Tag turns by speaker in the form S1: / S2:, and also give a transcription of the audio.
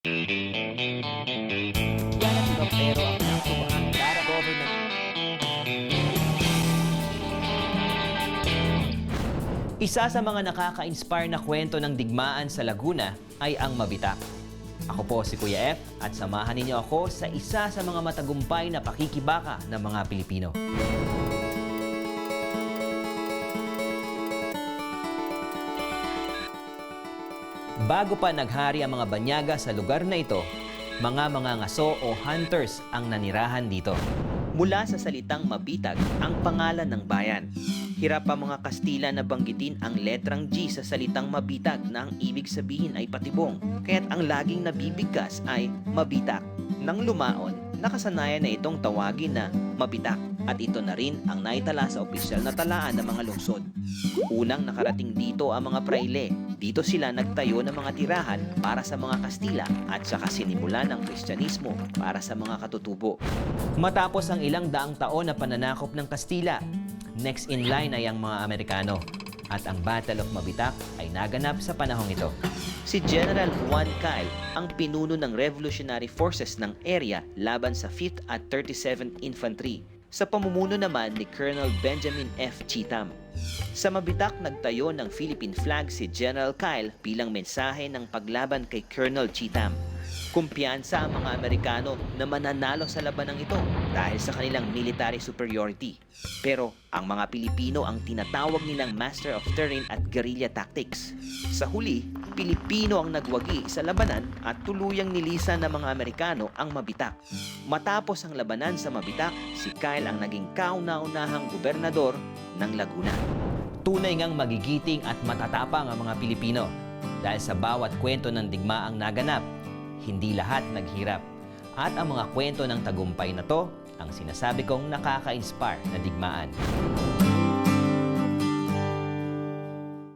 S1: Yan ang iba pero ang nakasubahan para government. Isa sa mga nakaka-inspire na kwento ng digmaan sa Laguna ay ang Mabitak. Ako po si Kuya F at samahan ninyo ako sa isa sa mga matagumpay na pakikibaka ng mga Pilipino. Bago pa naghari ang mga banyaga sa lugar na ito, mga ngaso o hunters ang nanirahan dito. Mula sa salitang mabitag ang pangalan ng bayan. Hirap pa mga Kastila na banggitin ang letrang G sa salitang mabitag na ang ibig sabihin ay patibong, kaya't ang laging nabibigkas ay mabitak. Nang lumaon, nakasanayan na itong tawagin na mabitak at ito na rin ang naitala sa opisyal na talaan ng mga lungsod. Unang nakarating dito ang mga praile. Dito sila nagtayo ng mga tirahan para sa mga Kastila at saka sinimulan ng Kristyanismo para sa mga katutubo. Matapos ang ilang daang taon na pananakop ng Kastila, next in line ay ang mga Amerikano at ang Battle of Mabitak ay naganap sa panahong ito. Si General Juan Kyle ang pinuno ng Revolutionary Forces ng area laban sa 5th at 37th Infantry sa pamumuno naman ni Colonel Benjamin F. Cheatham. Sa Mabitak, nagtayo ng Philippine flag si General Kyle bilang mensahe ng paglaban kay Colonel Cheatham. Kumpiyansa ang mga Amerikano na mananalo sa labanang ito dahil sa kanilang military superiority. Pero ang mga Pilipino ang tinatawag nilang Master of Terrain at Guerrilla Tactics. Sa huli, Pilipino ang nagwagi sa labanan at tuluyang nilisan ng mga Amerikano ang Mabitak. Matapos ang labanan sa Mabitak, si Kyle ang naging kauna-unahang gobernador ng Laguna. Tunay ngang magigiting at matatapang ang mga Pilipino dahil sa bawat kwento ng digmaang naganap, hindi lahat naghirap. At ang mga kwento ng tagumpay na to ang sinasabi kong nakaka-inspire na digmaan.